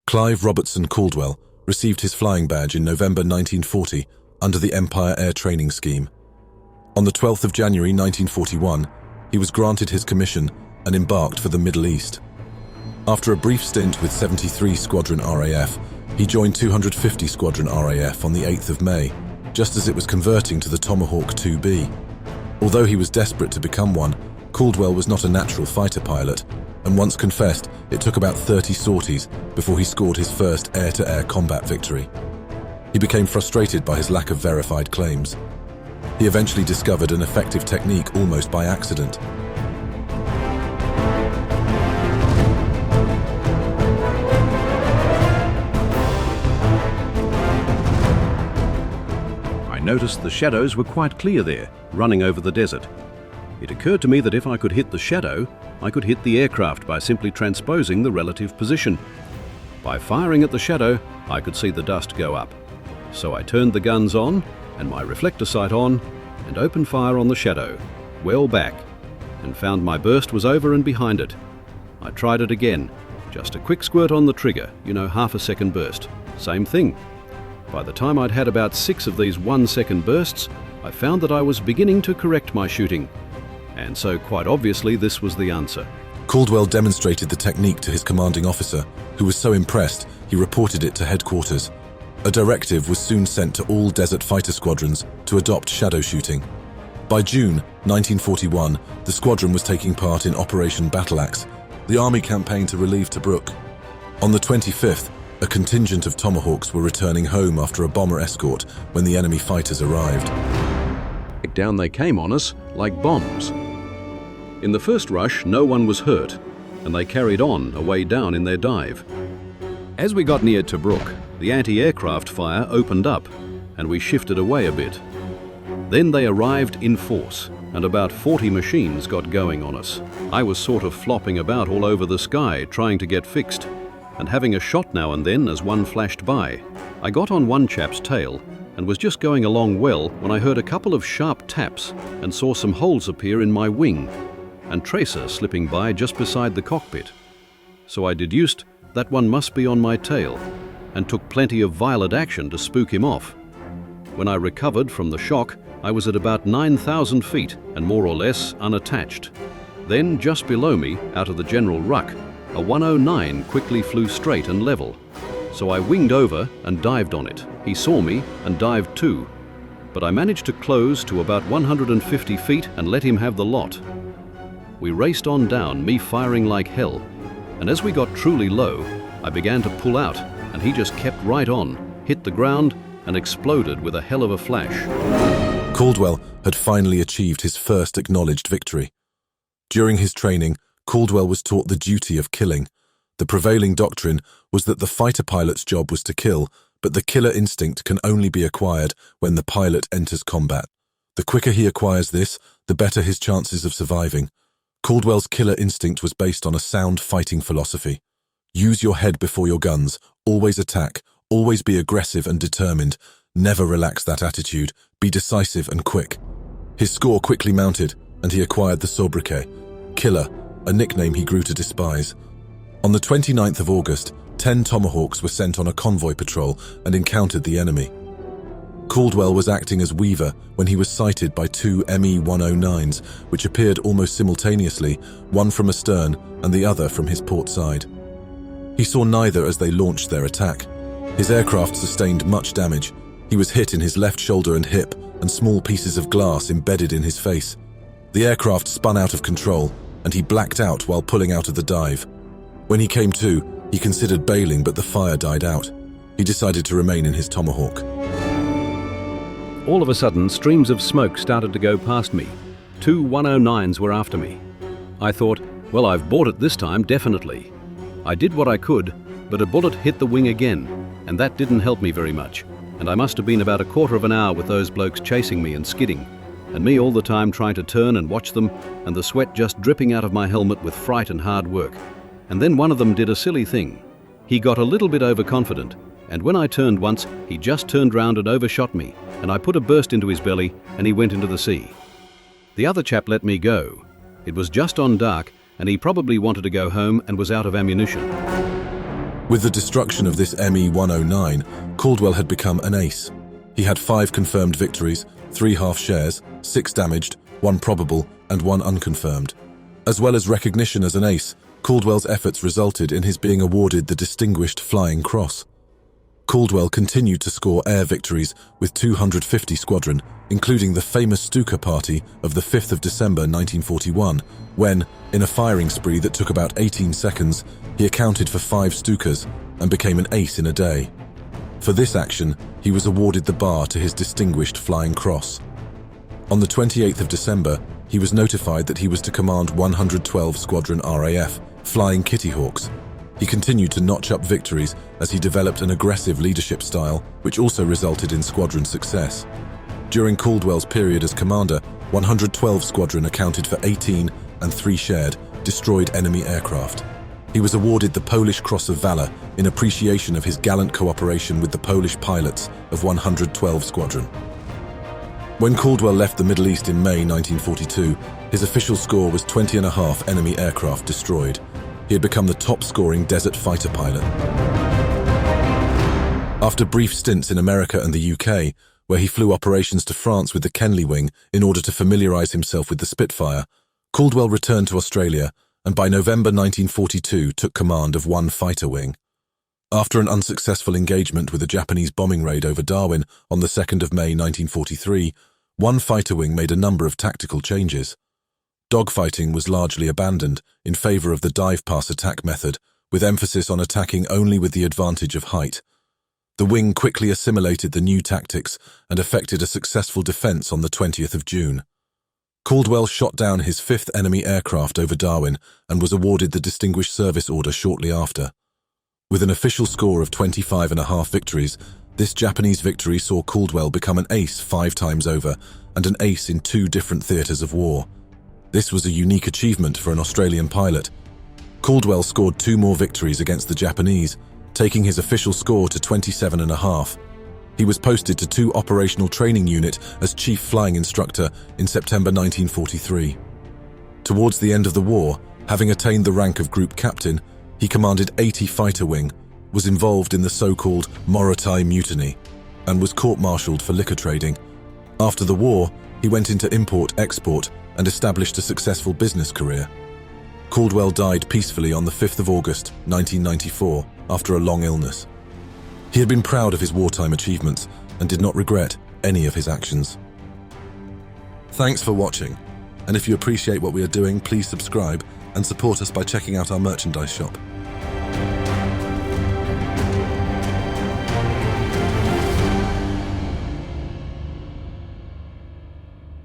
Clive Robertson Caldwell received his flying badge in November 1940 under the Empire Air Training Scheme. On the 12th of January 1941, he was granted his commission and embarked for the Middle East. After a brief stint with 73 Squadron RAF, he joined 250 Squadron RAF on the 8th of May, just as it was converting to the Tomahawk 2B. Although he was desperate to become one, Caldwell was not a natural fighter pilot, and once confessed it took about 30 sorties before he scored his first air-to-air combat victory. He became frustrated by his lack of verified claims. He eventually discovered an effective technique almost by accident. I noticed the shadows were quite clear there, running over the desert. It occurred to me that if I could hit the shadow, I could hit the aircraft by simply transposing the relative position. By firing at the shadow, I could see the dust go up. So I turned the guns on, and my reflector sight on, and opened fire on the shadow, well back, and found my burst was over and behind it. I tried it again, just a quick squirt on the trigger, half a second burst. Same thing. By the time I'd had about 6 of these 1-second bursts, I found that I was beginning to correct my shooting. And so quite obviously this was the answer. Caldwell demonstrated the technique to his commanding officer, who was so impressed he reported it to headquarters. A directive was soon sent to all desert fighter squadrons to adopt shadow shooting. By June 1941, the squadron was taking part in Operation Battleaxe, the army campaign to relieve Tobruk. On the 25th, a contingent of Tomahawks were returning home after a bomber escort when the enemy fighters arrived. Down they came on us like bombs. In the first rush, no one was hurt, and they carried on away down in their dive. As we got near Tobruk, the anti-aircraft fire opened up, and we shifted away a bit. Then they arrived in force, and about 40 machines got going on us. I was sort of flopping about all over the sky, trying to get fixed, and having a shot now and then as one flashed by. I got on one chap's tail, and was just going along well when I heard a couple of sharp taps and saw some holes appear in my wing, and Tracer slipping by just beside the cockpit. So I deduced that one must be on my tail, and took plenty of violent action to spook him off. When I recovered from the shock, I was at about 9,000 feet and more or less unattached. Then, just below me, out of the general ruck, a 109 quickly flew straight and level. So I winged over and dived on it. He saw me and dived too, but I managed to close to about 150 feet and let him have the lot. We raced on down, me firing like hell, and as we got truly low, I began to pull out, and he just kept right on, hit the ground, and exploded with a hell of a flash. Caldwell had finally achieved his first acknowledged victory. During his training, Caldwell was taught the duty of killing. The prevailing doctrine was that the fighter pilot's job was to kill, but the killer instinct can only be acquired when the pilot enters combat. The quicker he acquires this, the better his chances of surviving. Caldwell's killer instinct was based on a sound fighting philosophy. Use your head before your guns, always attack, always be aggressive and determined, never relax that attitude, be decisive and quick. His score quickly mounted, and he acquired the sobriquet, Killer, a nickname he grew to despise. On the 29th of August, 10 Tomahawks were sent on a convoy patrol and encountered the enemy. Caldwell was acting as weaver when he was sighted by 2 Me-109s, which appeared almost simultaneously, one from astern and the other from his port side. He saw neither as they launched their attack. His aircraft sustained much damage. He was hit in his left shoulder and hip, and small pieces of glass embedded in his face. The aircraft spun out of control, and he blacked out while pulling out of the dive. When he came to, he considered bailing, but the fire died out. He decided to remain in his Tomahawk. All of a sudden, streams of smoke started to go past me. 2 109s were after me. I thought, well, I've bought it this time, definitely. I did what I could, but a bullet hit the wing again, and that didn't help me very much. And I must have been about a quarter of an hour with those blokes chasing me and skidding, and me all the time trying to turn and watch them, and the sweat just dripping out of my helmet with fright and hard work. And then one of them did a silly thing. He got a little bit overconfident, and when I turned once, he just turned round and overshot me, and I put a burst into his belly, and he went into the sea. The other chap let me go. It was just on dark, and he probably wanted to go home and was out of ammunition. With the destruction of this ME-109, Caldwell had become an ace. He had 5 confirmed victories, 3 half shares, 6 damaged, 1 probable, and 1 unconfirmed. As well as recognition as an ace, Caldwell's efforts resulted in his being awarded the Distinguished Flying Cross. Caldwell continued to score air victories with 250 Squadron, including the famous Stuka party of the 5th of December 1941, when, in a firing spree that took about 18 seconds, he accounted for 5 Stukas and became an ace in a day. For this action, he was awarded the bar to his Distinguished Flying Cross. On the 28th of December, he was notified that he was to command 112 Squadron RAF, Flying Kitty Hawks. He continued to notch up victories as he developed an aggressive leadership style, which also resulted in squadron success. During Caldwell's period as commander, 112 Squadron accounted for 18 and 3 shared, destroyed enemy aircraft. He was awarded the Polish Cross of Valor in appreciation of his gallant cooperation with the Polish pilots of 112 Squadron. When Caldwell left the Middle East in May 1942, his official score was 20.5 enemy aircraft destroyed. He had become the top-scoring desert fighter pilot. After brief stints in America and the UK, where he flew operations to France with the Kenley Wing in order to familiarize himself with the Spitfire, Caldwell returned to Australia and by November 1942 took command of 1 fighter wing. After an unsuccessful engagement with a Japanese bombing raid over Darwin on the 2nd of May 1943, 1 fighter wing made a number of tactical changes. Dogfighting was largely abandoned in favor of the dive-pass attack method, with emphasis on attacking only with the advantage of height. The wing quickly assimilated the new tactics and effected a successful defense on the 20th of June. Caldwell shot down his 5th enemy aircraft over Darwin and was awarded the Distinguished Service Order shortly after. With an official score of 25.5 victories, this Japanese victory saw Caldwell become an ace 5 times over and an ace in 2 different theatres of war. This was a unique achievement for an Australian pilot. Caldwell scored 2 more victories against the Japanese, taking his official score to 27.5. He was posted to 2 operational training unit as chief flying instructor in September 1943. Towards the end of the war, having attained the rank of group captain, he commanded 80 fighter wing, was involved in the so-called Morotai Mutiny, and was court-martialed for liquor trading. After the war, he went into import-export and established a successful business career. Caldwell died peacefully on the 5th of August, 1994, after a long illness. He had been proud of his wartime achievements and did not regret any of his actions. Thanks for watching, and if you appreciate what we are doing, please subscribe and support us by checking out our merchandise shop.